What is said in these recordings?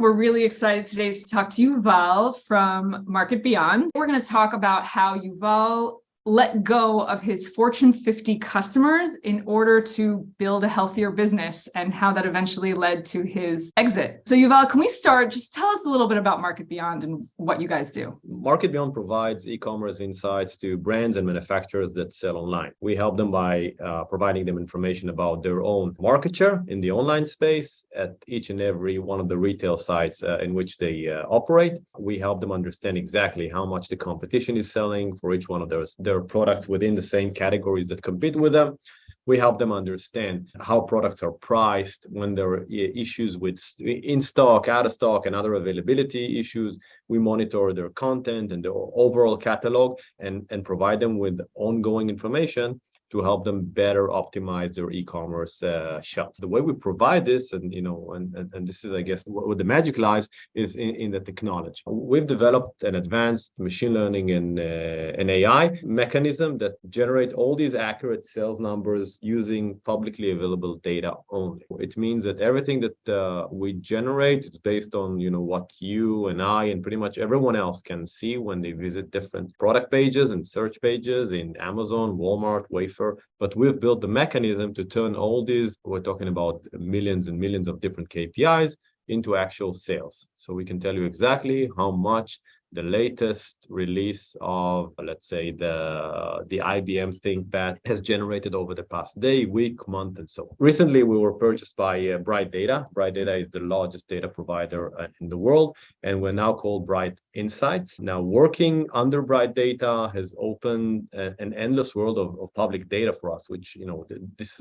We're really excited today to talk to Yuval from Market Beyond. We're going to talk about how Yuval let go of his Fortune 50 customers in order to build a healthier business and how that eventually led to his exit. So Yuval, can we start? Just tell us a little bit about Market Beyond and what you guys do. Market Beyond provides e-commerce insights to brands and manufacturers that sell online. We help them by providing them information about their own market share in the online space at each and every one of the retail sites in which they operate. We help them understand exactly how much the competition is selling for each one of their products within the same categories that compete with them. We help them understand how products are priced when there are issues with in stock, out of stock, and other availability issues. We monitor their content and their overall catalog and provide them with ongoing information to help them better optimize their e-commerce shelf. The way we provide this, and this is, I guess, what the magic lies, is in the technology. We've developed an advanced machine learning and an AI mechanism that generate all these accurate sales numbers using publicly available data only. It means that everything that we generate is based on what you and I and pretty much everyone else can see when they visit different product pages and search pages in Amazon, Walmart, Wayfair. But we've built the mechanism to turn all these, we're talking about millions and millions of different KPIs, into actual sales. So we can tell you exactly how much the latest release of, let's say, the IBM ThinkPad has generated over the past day, week, month, and so on. Recently, we were purchased by Bright Data. Bright Data is the largest data provider in the world, and we're now called Bright Insights. Now, working under Bright Data has opened an endless world of public data for us, which, this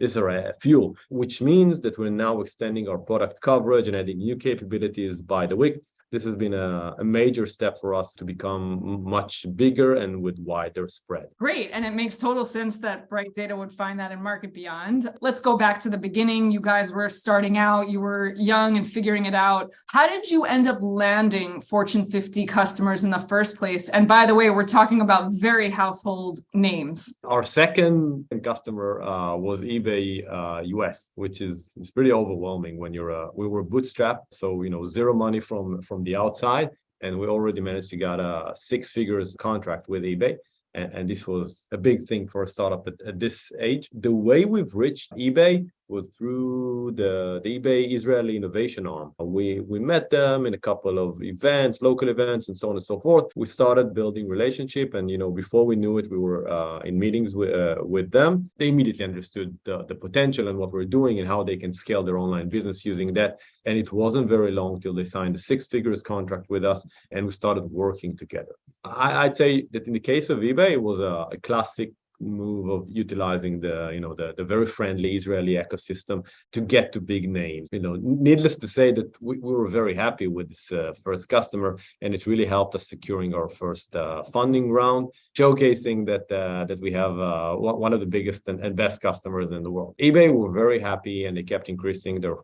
is our fuel, which means that we're now extending our product coverage and adding new capabilities by the week. This has been a major step for us to become much bigger and with wider spread. Great. And it makes total sense that Bright Data would find that in Market Beyond. Let's go back to the beginning. You guys were starting out, you were young and figuring it out. How did you end up landing Fortune 50 customers in the first place? And by the way, we're talking about very household names. Our second customer was eBay US, which is pretty overwhelming when we were bootstrapped. So, zero money from the outside, and we already managed to get a six-figure contract with eBay. And this was a big thing for a startup at this age. The way we've reached eBay was through the eBay Israeli innovation arm. We met them in a couple of events, local events, and so on and so forth. We started building relationship, and before we knew it, we were in meetings with them. They immediately understood the potential and what we're doing and how they can scale their online business using that. And it wasn't very long till they signed a six-figure contract with us, and we started working together. I'd say that in the case of eBay, it was a classic move of utilizing the very friendly Israeli ecosystem to get to big names. Needless to say that we were very happy with this first customer, and it really helped us securing our first funding round, showcasing that we have one of the biggest and best customers in the world. eBay were very happy, and they kept increasing their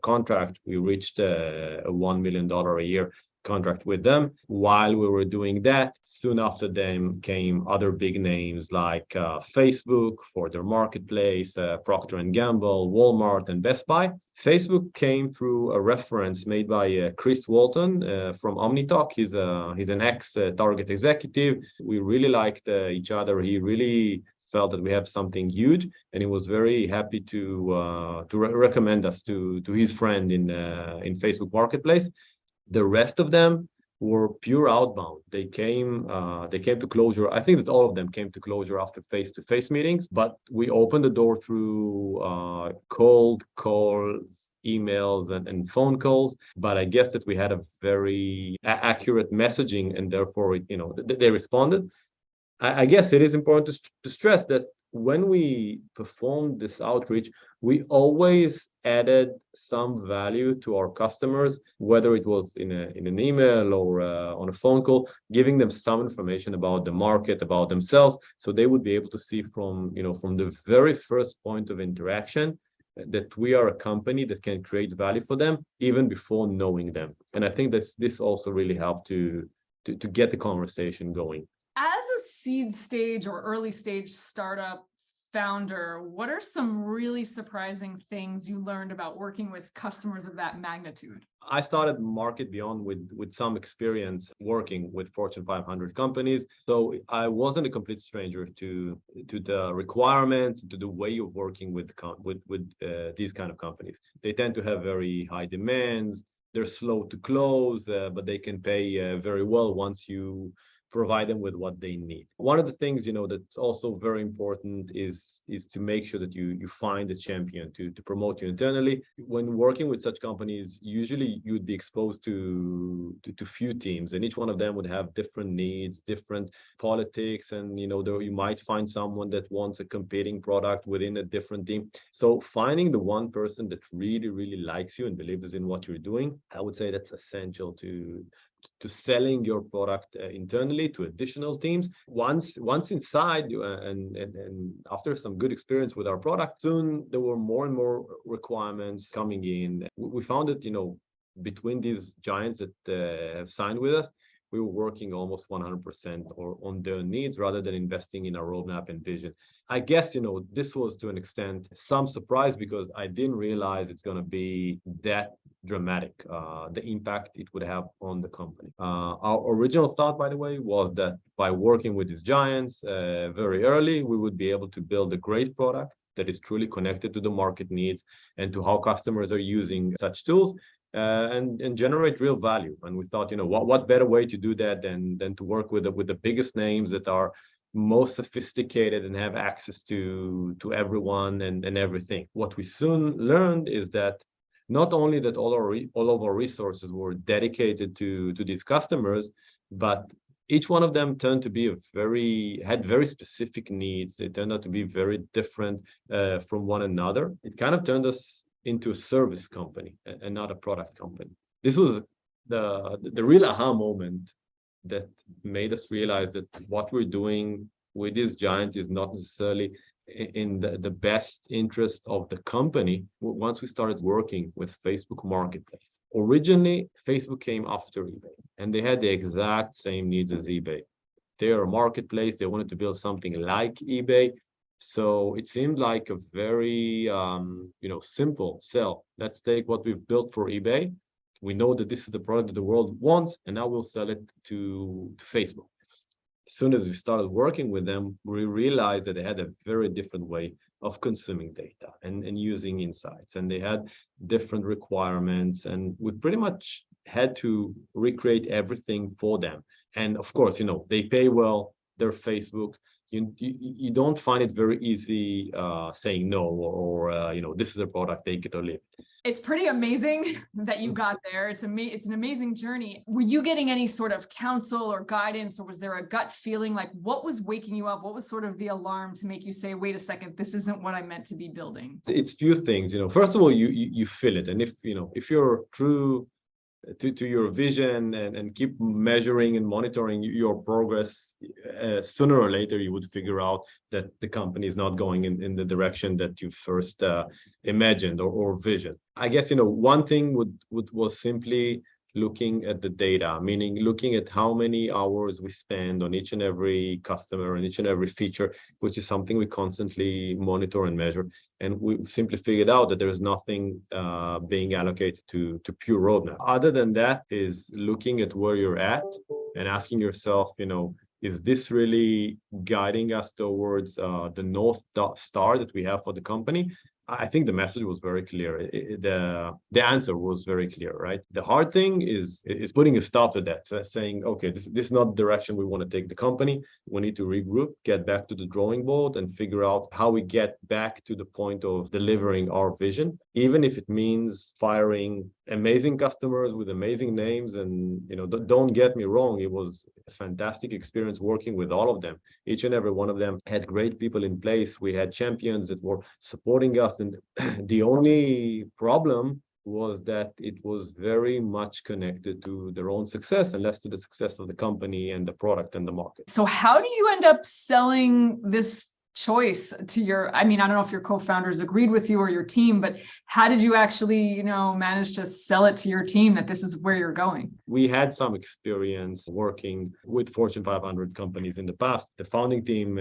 contract. We reached a $1 million a year contract with them. While we were doing that, soon after them came other big names like Facebook for their marketplace, Procter & Gamble, Walmart, and Best Buy. Facebook came through a reference made by Chris Walton from OmniTalk. He's an ex-Target executive. We really liked each other. He really felt that we have something huge, and he was very happy to recommend us to his friend in Facebook Marketplace. The rest of them were pure outbound. They came to closure. I think that all of them came to closure after face-to-face meetings, but we opened the door through cold calls, emails, and phone calls. But I guess that we had a very accurate messaging, and therefore, they responded. I guess it is important to stress that when we performed this outreach, we always added some value to our customers, whether it was in an email or on a phone call, giving them some information about the market, about themselves, so they would be able to see from the very first point of interaction that we are a company that can create value for them even before knowing them. And I think that this also really helped to get the conversation going. As a seed stage or early stage startup, founder, what are some really surprising things you learned about working with customers of that magnitude? I started Market Beyond with some experience working with Fortune 500 companies. So I wasn't a complete stranger to the requirements, to the way of working with these kind of companies. They tend to have very high demands. They're slow to close, but they can pay very well once you provide them with what they need. One of the things, that's also very important is to make sure that you find a champion to promote you internally. When working with such companies, usually you would be exposed to few teams, and each one of them would have different needs, different politics, and you might find someone that wants a competing product within a different team. So finding the one person that really, really likes you and believes in what you're doing, I would say that's essential to selling your product internally to additional teams. Once inside you, and after some good experience with our product, soon there were more and more requirements coming in. We found that between these giants that have signed with us, we were working almost 100% on their needs rather than investing in our roadmap and vision. I guess, this was to an extent some surprise because I didn't realize it's going to be that dramatic, the impact it would have on the company. Our original thought, by the way, was that by working with these giants very early, we would be able to build a great product that is truly connected to the market needs and to how customers are using such tools. And generate real value. And we thought, what better way to do that than to work with the biggest names that are most sophisticated and have access to everyone and everything. What we soon learned is that not only that all of our resources were dedicated to these customers, but each one of them turned to be had very specific needs. They turned out to be very different from one another. It kind of turned us into a service company and not a product company. This was the real aha moment that made us realize that what we're doing with this giant is not necessarily in the best interest of the company. Once we started working with Facebook Marketplace, originally Facebook came after eBay, and they had the exact same needs as eBay. They're a marketplace. They wanted to build something like eBay. So it seemed like a very, simple sell. Let's take what we've built for eBay. We know that this is the product that the world wants, and now we'll sell it to Facebook. As soon as we started working with them, we realized that they had a very different way of consuming data and using insights, and they had different requirements, and we pretty much had to recreate everything for them. And of course, they pay well, they're Facebook. You don't find it very easy saying no or this is a product, take it or leave it. It's pretty amazing that you got there. It's an amazing journey. Were you getting any sort of counsel or guidance, or was there a gut feeling? Like, what was waking you up? What was sort of the alarm to make you say, wait a second, this isn't what I meant to be building? It's few things. First of all, you feel it. And if you're true to your vision and keep measuring and monitoring your progress, sooner or later you would figure out that the company is not going in the direction that you first imagined or visioned. I guess one thing was simply looking at the data, meaning looking at how many hours we spend on each and every customer and each and every feature, which is something we constantly monitor and measure. And we simply figured out that there is nothing being allocated to pure roadmap. Other than that is looking at where you're at and asking yourself, is this really guiding us towards the North Star that we have for the company? I think the message was very clear. The answer was very clear, right? The hard thing is putting a stop to that, saying, okay, this is not the direction we want to take the company. We need to regroup, get back to the drawing board, and figure out how we get back to the point of delivering our vision, even if it means firing amazing customers with amazing names. And don't get me wrong, it was a fantastic experience working with all of them. Each and every one of them had great people in place. We had champions that were supporting us, and the only problem was that it was very much connected to their own success and less to the success of the company and the product and the market. So how do you end up selling this choice to your, I mean, I don't know if your co-founders agreed with you or your team, but how did you actually, manage to sell it to your team that this is where you're going? We had some experience working with Fortune 500 companies in the past. The founding team,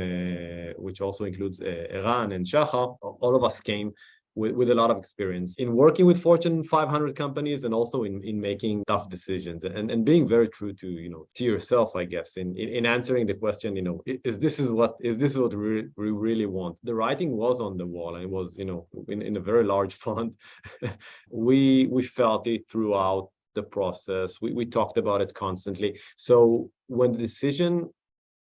which also includes Eran and Shachar, all of us came with a lot of experience in working with Fortune 500 companies and also in making tough decisions and being very true to yourself, I guess, in answering the question, is this what we really want? The writing was on the wall, and it was, in a very large font. we felt it throughout the process. We talked about it constantly. So when the decision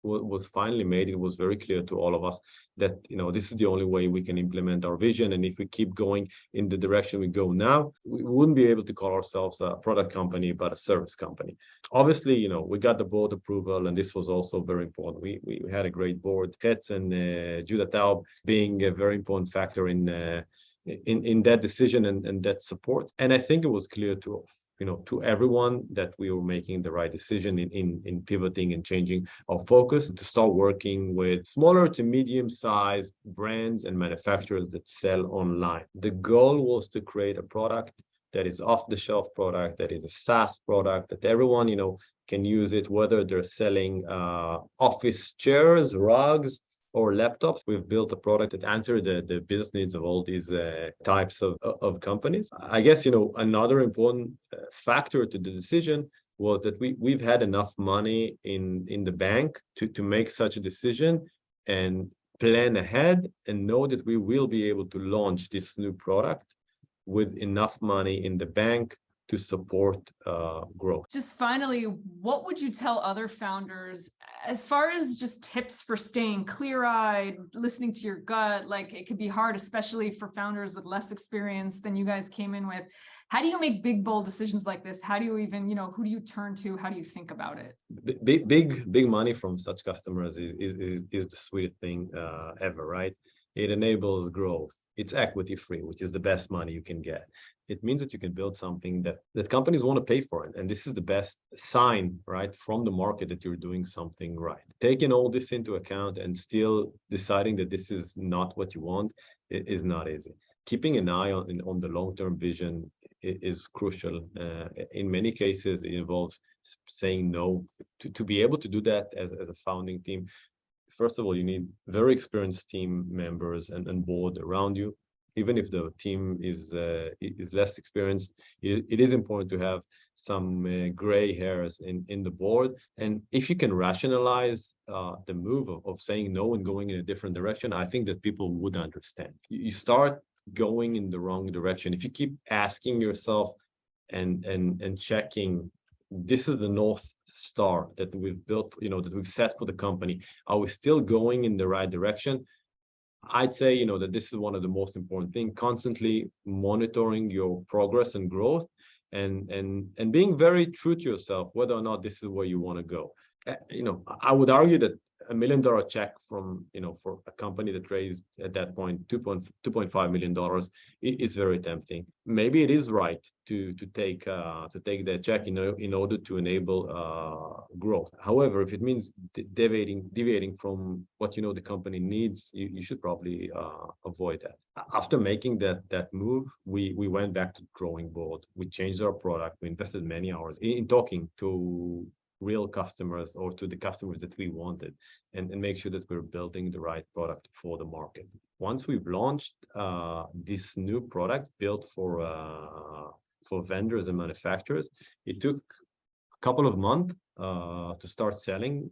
was finally made, it was very clear to all of us that this is the only way we can implement our vision. And if we keep going in the direction we go now, we wouldn't be able to call ourselves a product company, but a service company. Obviously, we got the board approval, and this was also very important. We had a great board, Hetz and Judah Taub being a very important factor in that decision and that support. And I think it was clear to everyone that we were making the right decision in pivoting and changing our focus to start working with smaller to medium-sized brands and manufacturers that sell online. The goal was to create a product that is off-the-shelf product, that is a SaaS product, that everyone, can use it, whether they're selling office chairs, rugs, or laptops. We've built a product that answers the business needs of all these types of companies. I guess, another important factor to the decision was that we've had enough money in the bank to make such a decision and plan ahead and know that we will be able to launch this new product with enough money in the bank to support growth. Just finally, what would you tell other founders as far as just tips for staying clear-eyed, listening to your gut? Like, it could be hard, especially for founders with less experience than you guys came in with. How do you make big, bold decisions like this? How do you even, who do you turn to? How do you think about it? Big money from such customers is the sweetest thing ever, right? It enables growth. It's equity free, which is the best money you can get. It means that you can build something that companies want to pay for it. And this is the best sign, right, from the market that you're doing something right. Taking all this into account and still deciding that this is not what you want is not easy. Keeping an eye on the long-term vision is crucial. In many cases, it involves saying no. To be able to do that as a founding team, first of all, you need very experienced team members and board around you. Even if the team is less experienced, it is important to have some gray hairs in the board. And if you can rationalize the move of saying no and going in a different direction, I think that people would understand. You start going in the wrong direction. If you keep asking yourself and checking, this is the North Star that we've built, that we've set for the company. Are we still going in the right direction? I'd say, that this is one of the most important things, constantly monitoring your progress and growth and being very true to yourself, whether or not this is where you want to go. I would argue that $1 million check from, for a company that raised at that point $2.5 million is very tempting. Maybe it is right to take that check, in order to enable growth. However, if it means deviating from what the company needs, you should probably avoid that. After making that move, we went back to the drawing board. We changed our product. We invested many hours in talking to real customers or to the customers that we wanted and make sure that we're building the right product for the market. Once we've launched this new product built for vendors and manufacturers, it took a couple of months to start selling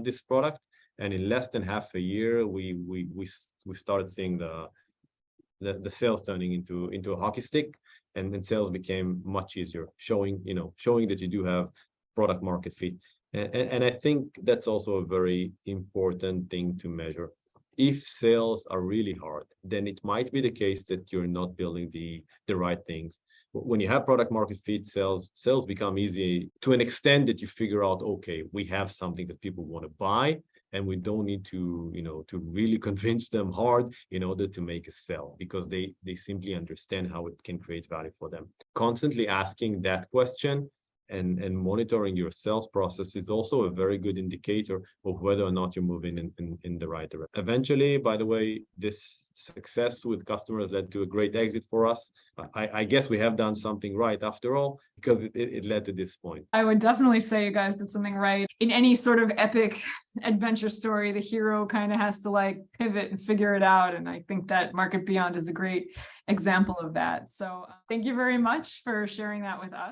this product. And in less than half a year, we started seeing the sales turning into a hockey stick, and sales became much easier, showing that you do have product market fit. And I think that's also a very important thing to measure. If sales are really hard, then it might be the case that you're not building the right things. When you have product market fit, sales become easy to an extent that you figure out, okay, we have something that people want to buy, and we don't need to, to really convince them hard in order to make a sale, because they simply understand how it can create value for them. Constantly asking that question and monitoring your sales process is also a very good indicator of whether or not you're moving in the right direction. Eventually, by the way, this success with customers led to a great exit for us. I guess we have done something right after all, because it led to this point. I would definitely say you guys did something right. In any sort of epic adventure story, the hero kind of has to like pivot and figure it out. And I think that Market Beyond is a great example of that. So thank you very much for sharing that with us.